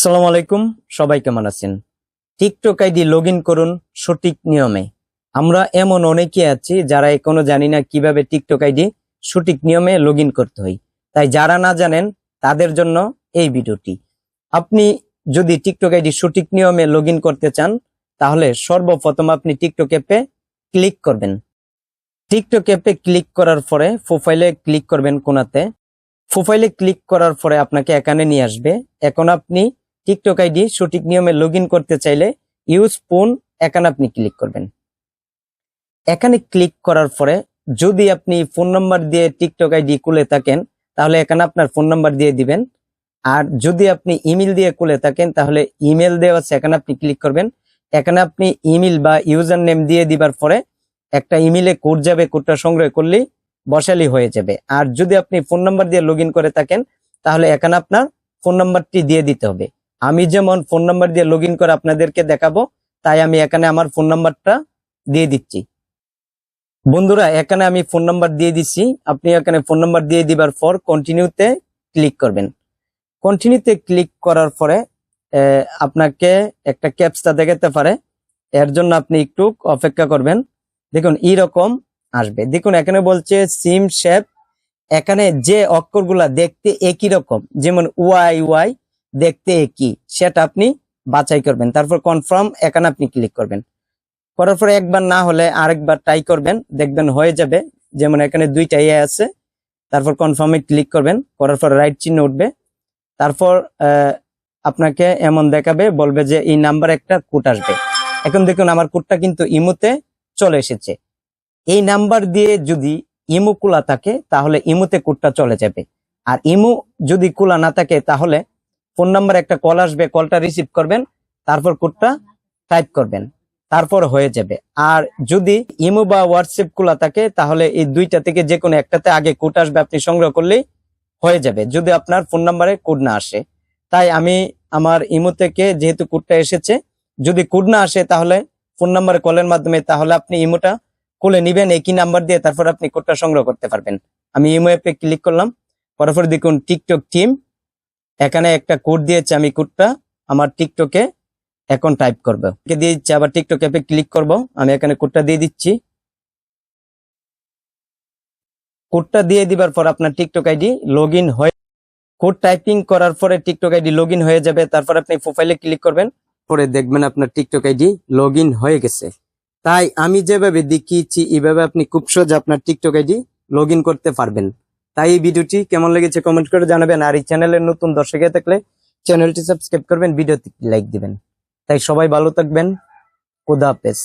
আসসালামু আলাইকুম, সবাই কেমন আছেন? টিকটক আইডি লগ ইন করুন সঠিক নিয়মে। আমরা এমন অনেকে আছি যারা এখনো জানি না কিভাবে টিকটক আইডি সঠিক নিয়মে লগ ইন করতে হয়। তাই যারা না জানেন তাদের জন্য এই ভিডিওটি। আপনি যদি টিকটক আইডি সঠিক নিয়মে লগ ইন করতে চান তাহলে সর্বপ্রথম আপনি টিকটক অ্যাপে ক্লিক করবেন। টিকটক অ্যাপে ক্লিক করার পরে প্রোফাইলে ক্লিক করবেন কোনাতে। প্রোফাইলে ক্লিক করার পরে আপনাকে এখানে নিয়ে আসবে। এখন আপনি টিকটক আইডি সঠিক নিয়মে লগ ইন করতে চাইলে ইউজ ফোন এখানে আপনি ক্লিক করবেন। এখানে ক্লিক করার পরে যদি আপনি ফোন নাম্বার দিয়ে টিকটক আইডি খুলে থাকেন তাহলে এখানে আপনার ফোন নাম্বার দিয়ে দিবেন। আর যদি আপনি ইমেল দিয়ে খুলে থাকেন তাহলে ইমেল দেওয়া আছে এখানে আপনি ক্লিক করবেন। এখানে আপনি ইমেল বা ইউজার নেম দিয়ে দিবার পরে একটা ইমেলে কোড যাবে, কোডটা সংগ্রহ করলেই বসালি হয়ে যাবে। আর যদি আপনি ফোন নাম্বার দিয়ে লগ ইন করে থাকেন তাহলে এখানে আপনার ফোন নাম্বারটি দিয়ে দিতে হবে। আমি যেমন ফোন নাম্বার দিয়ে লগ ইন করে আপনাদেরকে দেখাবো, তাই আমি এখানে আমার ফোন নাম্বারটা দিয়ে দিচ্ছি। বন্ধুরা, এখানে আমি ফোন নাম্বার দিয়ে দিচ্ছি। আপনি এখানে ফোন নাম্বার দিয়ে দিবার পর কন্টিনিউতে ক্লিক করবেন। কন্টিনিউতে ক্লিক করার পরে আপনাকে একটা ক্যাপচা দেখাতে পারে, এর জন্য আপনি একটু অপেক্ষা করবেন। দেখুন এইরকম আসবে। দেখুন এখানে বলছে সিম শেপ। এখানে যে অক্ষরগুলা দেখতে একই রকম, যেমন ওয়াই ওয়াই দেখতে একই, সেটা আপনি বাছাই করবেন। তারপর কনফার্ম এখানে আপনি ক্লিক করবেন। করার পরে একবার না হলে আরেকবার ট্রাই করবেন, দেখবেন হয়ে যাবে। যেমন এখানে দুইটা আছে। তারপর কনফার্মে ক্লিক করবেন। করার পর রাইট চিহ্ন উঠবে। তারপর আপনাকে এমন দেখাবে, বলবে যে এই নাম্বার একটা কোড আসবে। এখন দেখুন আমার কোডটা কিন্তু ইমোতে চলে এসেছে। এই নাম্বার দিয়ে যদি ইমো খোলা থাকে তাহলে ইমোতে কোডটা চলে যাবে। আর ইমো যদি খোলা না থাকে তাহলে ফোন নাম্বার একটা কল আসবে, কলটা রিসিভ করবেন, তারপর কোডটা টাইপ করবেন, তারপর হয়ে যাবে। আর যদি ইমো বা হোয়াটসঅ্যাপ খোলা থাকে তাহলে এই দুইটা থেকে যে কোনো একটাতে আগে কোড আসবে, আপনি সংগ্রহ করলেই হয়ে যাবে যদি আপনার ফোন নাম্বারে কোড না আসে। তাই আমি আমার ইমো থেকে যেহেতু কোডটা এসেছে, যদি কোড না আসে তাহলে ফোন নাম্বারে কলের মাধ্যমে, তাহলে আপনি ইমোটা খুলে নিবেন একই নাম্বার দিয়ে, তারপর আপনি কোডটা সংগ্রহ করতে পারবেন। আমি ইমো অ্যাপে ক্লিক করলাম। করার পর দেখুন টিকটক টিম এখানে একটা কোড দিয়েছে। আমি কোডটা আমার টিকটকে এখন টাইপ করবো, দিয়ে দিচ্ছি। আবার টিকটক অ্যাপে ক্লিক করব। আমি এখানে কোডটা দিয়ে দিচ্ছি। কোডটা দিয়ে দিবার পর আপনার টিকটক আইডি লগ ইন হয়ে, কোড টাইপিং করার পরে টিকটক আইডি লগ ইন হয়ে যাবে। তারপর আপনি প্রোফাইলে ক্লিক করবেন, পরে দেখবেন আপনার টিকটক আইডি লগ ইন হয়ে গেছে। তাই আমি যেভাবে দেখিয়েছি এইভাবে আপনি খুব সহজে আপনার টিকটক আইডি লগ ইন করতে পারবেন। তাই এই ভিডিওটি কেমন লেগেছে কমেন্ট করে জানাবেন। আর এই চ্যানেলের নতুন দর্শক হয়ে থাকলে চ্যানেলটি সাবস্ক্রাইব করবেন, ভিডিওতে লাইক দিবেন। তাই সবাই ভালো থাকবেন। খোদা হাফেজ।